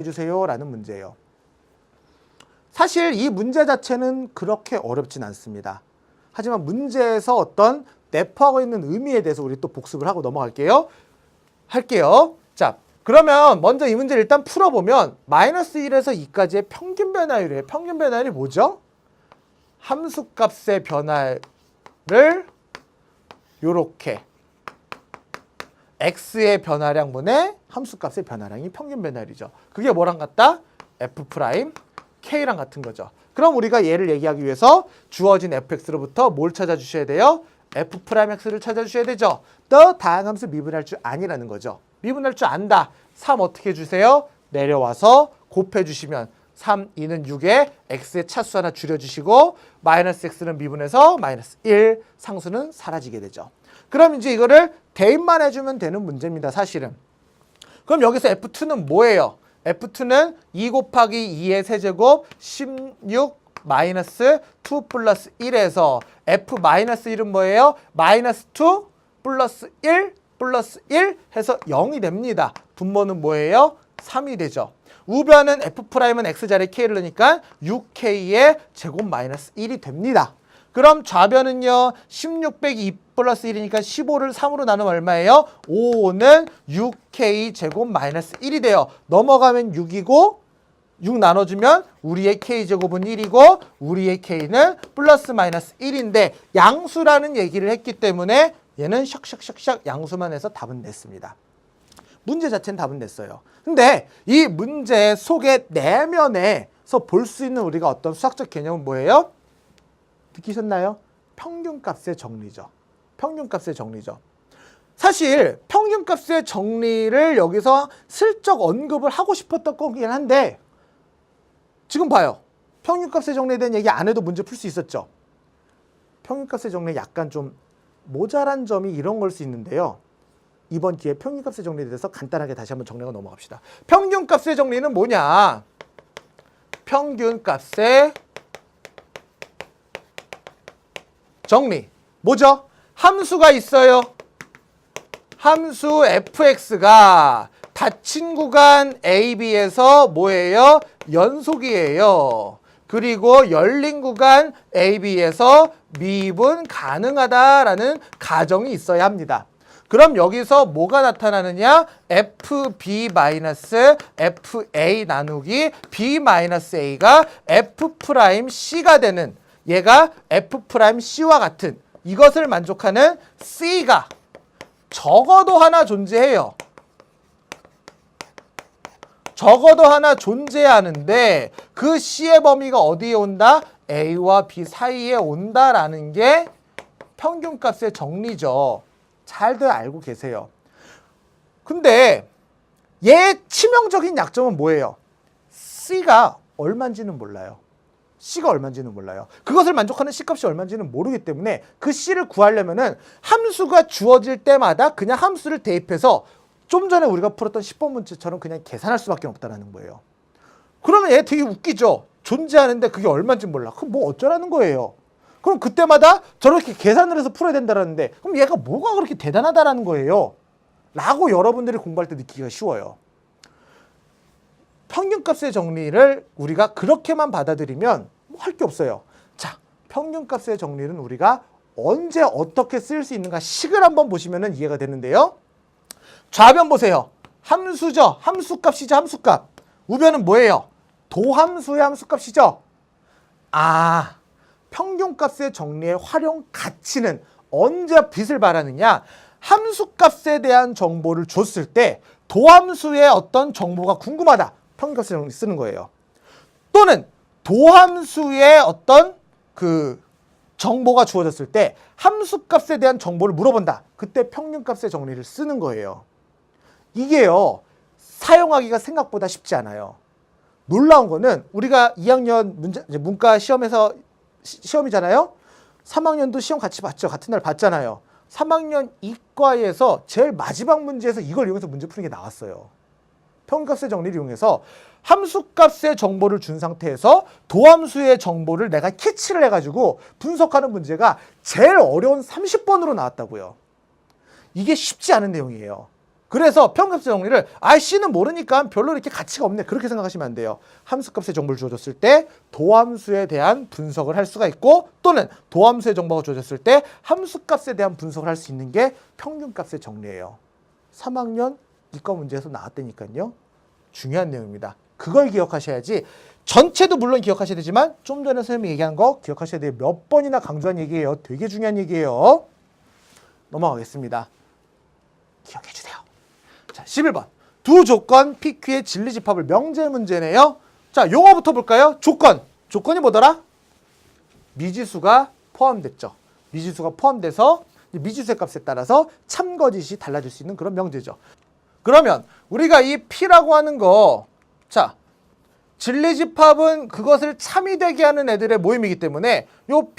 해주세요 라는 문제예요. 사실 이 문제 자체는 그렇게 어렵진 않습니다. 하지만 문제에서 어떤 내포하고 있는 의미에 대해서 우리 또 복습을 하고 넘어갈게요. 자, 그러면 먼저 이 문제를 일단 풀어보면 마이너스 1에서 2까지의 평균 변화율이에요. 평균 변화율이 뭐죠? 함수값의 변화를 요렇게 x의 변화량분의 함수값의 변화량이 평균 변화율이죠. 그게 뭐랑 같다? f'k랑 같은 거죠. 그럼 우리가 얘를 얘기하기 위해서 주어진 fx로부터 뭘 찾아주셔야 돼요? f'x를 찾아주셔야 되죠. 또 다항함수 미분할 줄 아니라는 거죠. 미분할 줄 안다. 3 어떻게 주세요? 내려와서 곱해주시면 3, 2는 6에 x의 차수 하나 줄여주시고 마이너스 x는 미분해서 마이너스 1, 상수는 사라지게 되죠. 그럼 이제 이거를 대입만 해주면 되는 문제입니다. 사실은. 그럼 여기서 F2는 뭐예요? F2는 2 곱하기 2의 세제곱 16 마이너스 2 플러스 1에서 F-1은 뭐예요? 마이너스 2 플러스 1 플러스 1 해서 0이 됩니다. 분모는 뭐예요? 3이 되죠. 우변은 F'은 X자리에 K를 넣으니까 6K의 제곱 마이너스 1이 됩니다. 그럼 좌변은요. 16 빼기 2 플러스 1이니까 15를 3으로 나누면 얼마예요? 5는 6K 제곱 마이너스 1이 돼요. 넘어가면 6이고 6 나눠주면 우리의 K제곱은 1이고 우리의 K는 플러스 마이너스 1인데 양수라는 얘기를 했기 때문에 얘는 샥샥샥샥 양수만 해서 답은 냈습니다. 문제 자체는 답은 냈어요. 근데 이 문제 속의 내면에서 볼 수 있는 우리가 어떤 수학적 개념은 뭐예요? 느끼셨나요? 평균값의 정리죠. 평균값의 정리죠. 사실 평균값의 정리를 여기서 슬쩍 언급을 하고 싶었던 거긴 한데 지금 봐요. 평균값의 정리에 대한 얘기 안 해도 문제 풀 수 있었죠. 평균값의 정리에 약간 좀 모자란 점이 이런 걸 수 있는데요. 이번 기회에 평균값의 정리에 대해서 간단하게 다시 한번 정리하고 넘어갑시다. 평균값의 정리는 뭐냐? 평균값의 정리. 뭐죠? 함수가 있어요. 함수 fx가 닫힌 구간 AB에서 뭐예요? 연속이에요. 그리고 열린 구간 AB에서 미분 가능하다라는 가정이 있어야 합니다. 그럼 여기서 뭐가 나타나느냐? FB-FA 나누기 B-A가 F'C가 되는 얘가 F'C와 같은 이것을 만족하는 C가 적어도 하나 존재해요. 적어도 하나 존재하는데 그 C의 범위가 어디에 온다? A와 B 사이에 온다라는 게 평균값의 정리죠. 잘들 알고 계세요. 근데 얘의 치명적인 약점은 뭐예요? C가 얼마인지는 몰라요. C가 얼마인지는 몰라요. 그것을 만족하는 C값이 얼마인지는 모르기 때문에 그 C를 구하려면은 함수가 주어질 때마다 그냥 함수를 대입해서 좀 전에 우리가 풀었던 10번 문제처럼 그냥 계산할 수밖에 없다는 거예요. 그러면 얘 되게 웃기죠? 존재하는데 그게 얼마인지 몰라. 그럼 뭐 어쩌라는 거예요? 그럼 그때마다 저렇게 계산을 해서 풀어야 된다는데 그럼 얘가 뭐가 그렇게 대단하다라는 거예요? 라고 여러분들이 공부할 때 느끼기가 쉬워요. 평균값의 정리를 우리가 그렇게만 받아들이면 뭐 할 게 없어요. 자, 평균값의 정리는 우리가 언제 어떻게 쓸 수 있는가 식을 한번 보시면 이해가 되는데요. 좌변 보세요. 함수죠. 함수값이죠. 함수값. 우변은 뭐예요? 도함수의 함수값이죠. 아, 평균값의 정리의 활용 가치는 언제 빛을 발하느냐? 함수값에 대한 정보를 줬을 때 도함수의 어떤 정보가 궁금하다. 평균값의 정리 쓰는 거예요. 또는 도함수의 어떤 그 정보가 주어졌을 때 함수값에 대한 정보를 물어본다. 그때 평균값의 정리를 쓰는 거예요. 이게요. 사용하기가 생각보다 쉽지 않아요. 놀라운 거는 우리가 2학년 문과 시험에서 시험이잖아요. 3학년도 시험 같이 봤죠. 같은 날 봤잖아요. 3학년 이과에서 제일 마지막 문제에서 이걸 이용해서 문제 푸는 게 나왔어요. 평균값의 정리를 이용해서 함수값의 정보를 준 상태에서 도함수의 정보를 내가 캐치를 해가지고 분석하는 문제가 제일 어려운 30번으로 나왔다고요. 이게 쉽지 않은 내용이에요. 그래서 평균값의 정리를 C는 모르니까 별로 이렇게 가치가 없네. 그렇게 생각하시면 안 돼요. 함수값의 정보를 주어졌을 때 도함수에 대한 분석을 할 수가 있고 또는 도함수의 정보가 주어졌을 때 함수값에 대한 분석을 할 수 있는 게 평균값의 정리예요. 3학년 이과 문제에서 나왔다니까요. 중요한 내용입니다. 그걸 기억하셔야지 전체도 물론 기억하셔야 되지만 좀 전에 선생님이 얘기한 거 기억하셔야 돼요. 몇 번이나 강조한 얘기예요. 되게 중요한 얘기예요. 넘어가겠습니다. 기억해 주세요. 자, 11번. 두 조건 PQ의 진리집합을 명제 문제네요. 자, 용어부터 볼까요? 조건. 조건이 뭐더라? 미지수가 포함됐죠. 미지수가 포함돼서 미지수의 값에 따라서 참거짓이 달라질 수 있는 그런 명제죠. 그러면 우리가 이 P라고 하는 거, 자, 진리집합은 그것을 참이 되게 하는 애들의 모임이기 때문에 요